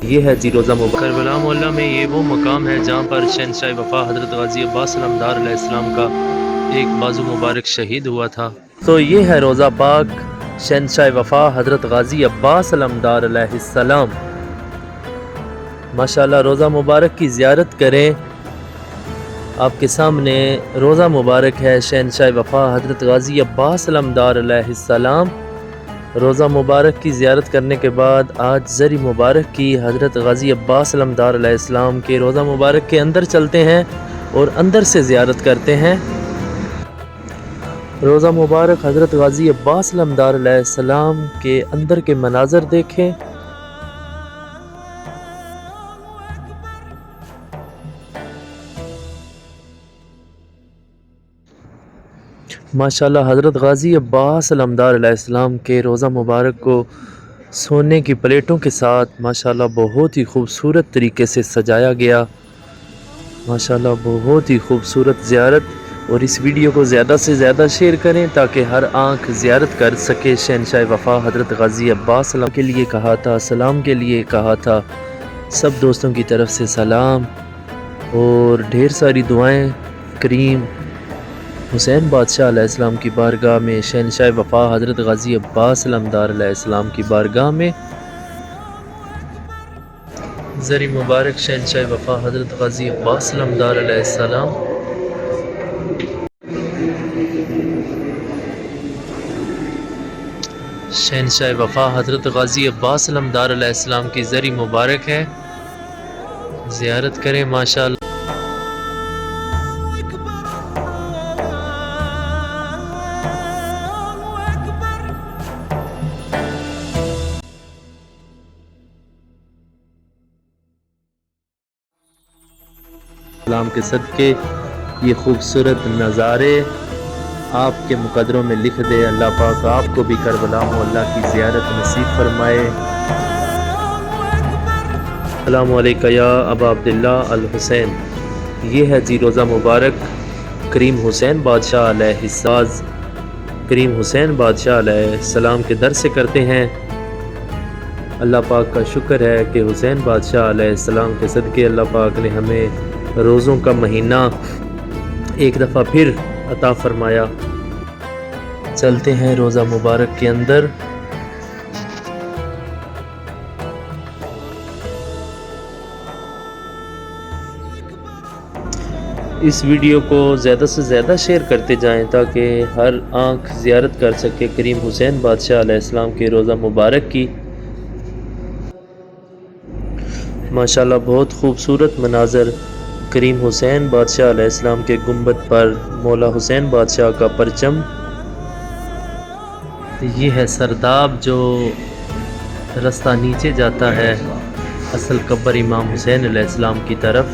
یہ ہے جی روزہ مبارک کربلا محلہ میں. یہ وہ مقام ہے جہاں پر شہنشاہ وفا حضرت غازی عباس علمدار علیہ السلام کا ایک بازو مبارک شہید ہوا تھا. تو یہ ہے روزہ پاک شہنشاہ وفا حضرت غازی عباس علمدار علیہ السلام. ماشاءاللہ روزہ مبارک کی زیارت کریں. آپ کے سامنے روزہ مبارک ہے شہنشاہ وفا حضرت غازی عباس علمدار علیہ السلام. روزہ مبارک کی زیارت کرنے کے بعد آج زری مبارک کی حضرت غازی عباس علمدار علیہ السلام کے روزہ مبارک کے اندر چلتے ہیں اور اندر سے زیارت کرتے ہیں. روزہ مبارک حضرت غازی عباس علمدار علیہ السلام کے اندر کے مناظر دیکھیں. ماشاءاللہ حضرت غازی عباس علمدار علیہ السلام کے روزہ مبارک کو سونے کی پلیٹوں کے ساتھ ماشاءاللہ بہت ہی خوبصورت طریقے سے سجایا گیا. ماشاءاللہ بہت ہی خوبصورت زیارت. اور اس ویڈیو کو زیادہ سے زیادہ شیئر کریں تاکہ ہر آنکھ زیارت کر سکے. شہنشاہ وفا حضرت غازی عباس علمدار کے لیے کہا تھا، سلام کے لیے کہا تھا. سب دوستوں کی طرف سے سلام اور ڈھیر ساری دعائیں کریم حسین بادشاہ علیہ السلام کی بارگاہ میں، شہنشاہ وفا حضرت غازی عباس علمدار علیہ السلام کی بارگاہ میں. زری مبارک شہنشاہ وفا حضرت غازی عباس علمدار علیہ السلام. شہنشاہ وفا حضرت غازی عباس علمدار علیہ السلام کی زری مبارک ہے. زیارت کریں ماشاءاللہ. اسلام کے صدقے یہ خوبصورت نظارے آپ کے مقدروں میں لکھ دے. اللہ پاک آپ کو بھی کربلا محلہ کی زیارت نصیب فرمائے. السلام علیکم یا ابا عبداللہ الحسین. یہ ہے جی روزہ مبارک کریم حسین بادشاہ علیہ السلام. کریم حسین بادشاہ علیہ السلام کے در سے کرتے ہیں. اللہ پاک کا شکر ہے کہ حسین بادشاہ علیہ السلام کے صدقے اللہ پاک نے ہمیں روزوں کا مہینہ ایک دفعہ پھر عطا فرمایا. چلتے ہیں روزہ مبارک کے اندر. اس ویڈیو کو زیادہ سے زیادہ شیئر کرتے جائیں تاکہ ہر آنکھ زیارت کر سکے کریم حسین بادشاہ علیہ السلام کے روزہ مبارک کی. ماشاءاللہ بہت خوبصورت مناظر. کریم حسین بادشاہ علیہ السلام کے گنبد پر مولا حسین بادشاہ کا پرچم. یہ ہے سرداب جو رستہ نیچے جاتا ہے اصل قبر امام حسین علیہ السلام کی طرف.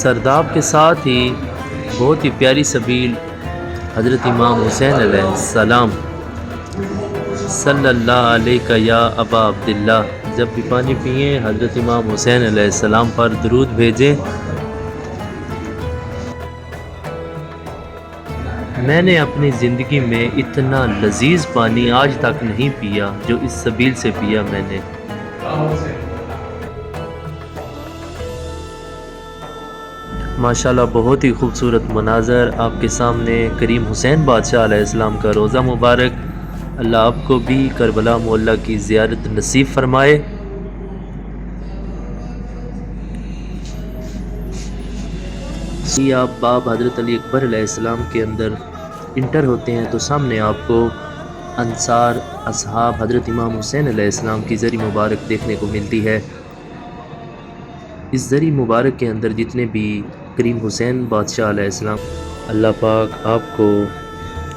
سرداب کے ساتھ ہی بہت ہی پیاری سبیل حضرت امام حسین علیہ السلام. صلی اللہ علیہ یا ابا عبداللہ. جب بھی پانی پئیں حضرت امام حسین علیہ السلام پر درود بھیجیں. میں نے اپنی زندگی میں اتنا لذیذ پانی آج تک نہیں پیا جو اس سبیل سے پیا میں نے. ماشاءاللہ بہت ہی خوبصورت مناظر آپ کے سامنے. کریم حسین بادشاہ علیہ السلام کا روزہ مبارک. اللہ آپ کو بھی کربلا محلہ کی زیارت نصیب فرمائے. آپ باب حضرت علی اکبر علیہ السلام کے اندر انٹر ہوتے ہیں تو سامنے آپ کو انصار اصحاب حضرت امام حسین علیہ السلام کی زری مبارک دیکھنے کو ملتی ہے. اس زری مبارک کے اندر جتنے بھی کریم حسین بادشاہ علیہ السلام، اللہ پاک آپ کو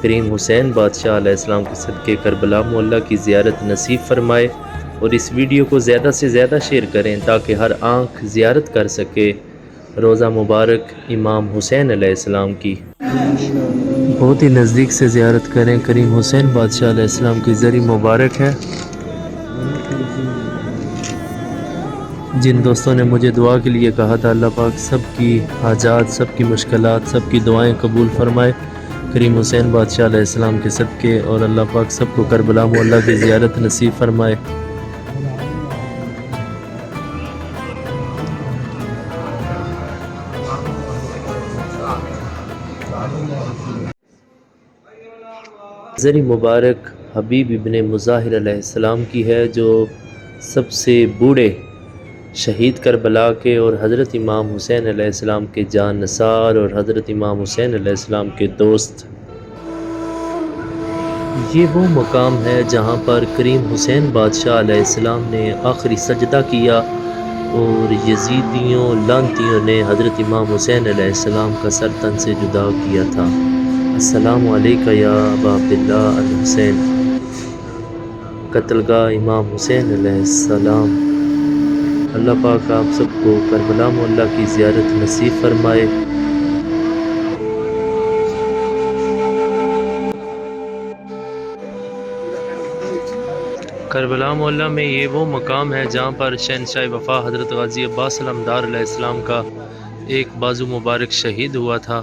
کریم حسین بادشاہ علیہ السلام کے صدقے کربلا محلہ کی زیارت نصیب فرمائے. اور اس ویڈیو کو زیادہ سے زیادہ شیئر کریں تاکہ ہر آنکھ زیارت کر سکے روزہ مبارک امام حسین علیہ السلام کی. بہت ہی نزدیک سے زیارت کریں. کریم حسین بادشاہ علیہ السلام کی زری مبارک ہے. جن دوستوں نے مجھے دعا کے لیے کہا تھا اللہ پاک سب کی حاجات، سب کی مشکلات، سب کی دعائیں قبول فرمائے. کریم حسین بادشاہ علیہ السلام کے صدقے اور اللہ پاک سب کو کربلا معلیٰ کی زیارت نصیب فرمائے۔ نظری مبارک حبیب ابن مظاہر علیہ السلام کی ہے، جو سب سے بوڑھے شہید کربلا کے اور حضرت امام حسین علیہ السلام کے جان نثار اور حضرت امام حسین علیہ السلام کے دوست۔ یہ وہ مقام ہے جہاں پر کریم حسین بادشاہ علیہ السلام نے آخری سجدہ کیا اور یزیدیوں لعنتیوں نے حضرت امام حسین علیہ السلام کا سر تن سے جدا کیا تھا۔ السلام علیکہ یا ابا عبداللہ الحسین، قتل گاہ امام حسین علیہ السلام۔ اللہ پاک آپ سب کو کربلا معلیٰ کی زیارت نصیب فرمائے۔ کربلا معلیٰ میں یہ وہ مقام ہے جہاں پر شہنشاہ وفا حضرت غازی عباس علمدار علیہ السلام کا ایک بازو مبارک شہید ہوا تھا۔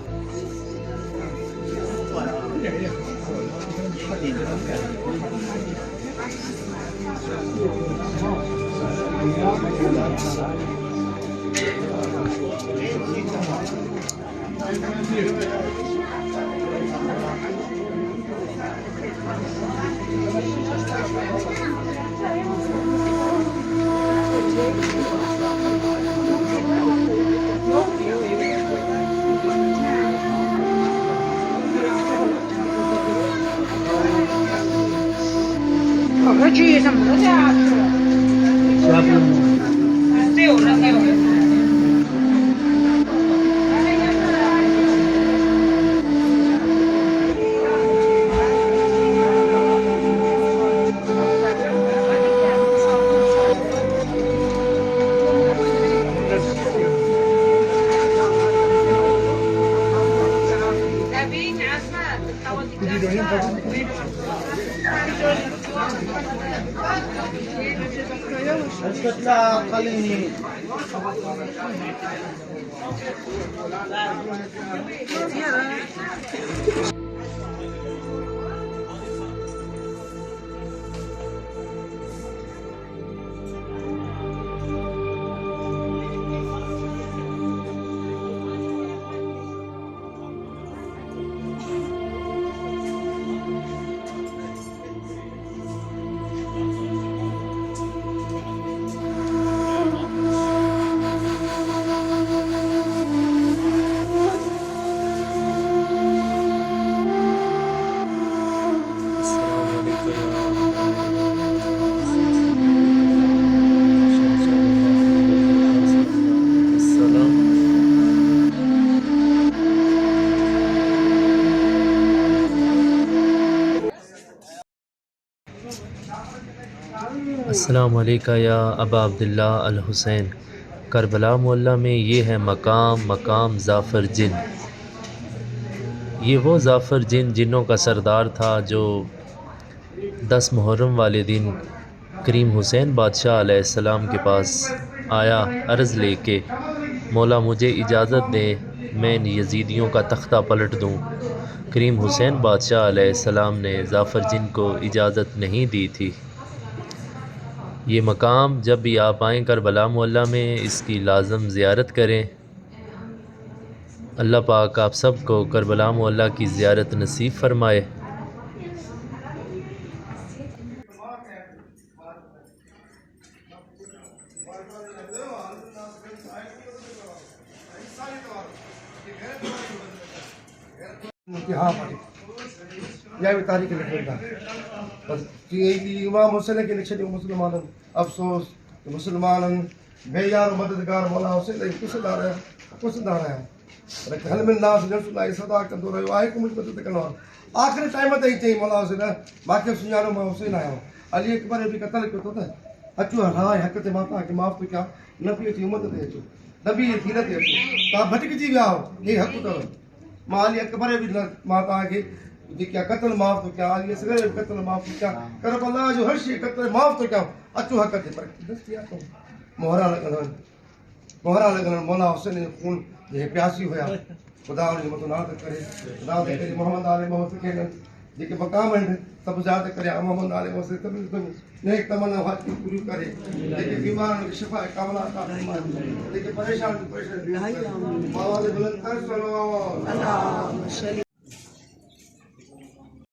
السلام علیکہ یا ابا عبداللہ الحسین، کربلا معلیٰ میں یہ ہے مقام ظافر جن۔ یہ وہ ظافر جن جنوں کا سردار تھا جو 10 محرم والے دن کریم حسین بادشاہ علیہ السلام کے پاس آیا عرض لے کے، مولا مجھے اجازت دے میں ان یزیدیوں کا تختہ پلٹ دوں۔ کریم حسین بادشاہ علیہ السلام نے ظافر جن کو اجازت نہیں دی تھی۔ یہ مقام جب بھی آپ آئیں کربلا معلیٰ میں اس کی لازم زیارت کریں۔ اللہ پاک آپ سب کو کربلا معلیٰ کی زیارت نصیب فرمائے۔ یا بھی تاریخ لکھنے کا بس امام حسین کے لکھے مسلمان افسوس کہ مسلمان بے یار مددگار مولا حسین پسندار ہے لیکن حل من ناس رسول اللہ صدا کندو رہو آئے کہ مجھ مدد کرنا آخری ٹائم تے ہی چئی مولا حسین باقی سنجانو میں حسین آیا ہوں علی اکبر بھی قتل کیو تو اچو رائے حق تے ماتا کہ معاف تو کیا نبی کی امت تے اچو نبی دین تے اچو تا بھٹک جی ویا یہ حق تو ماں علی اکبر بھی ماتا کہ کیا قتل معاف تو کیا علی اصغر قتل معاف تو کیا کربلا جو ہر شے قتل معاف تو کیا اچو حق تے پر دستیا تو مہرا لگن مولا حسین خون یہ پیاسی ہویا خدا انہیں متنازع کرے خدا دے کرے محمد آل محمد کے جیسے مقام ہیں سب زیادہ کرے محمد آل محمد سے نیک تمنا حج کی پوری کرے لیکن بیمار کی شفا کاملہ عطا فرمائے لیکن پریشان ماں بلند کر سلام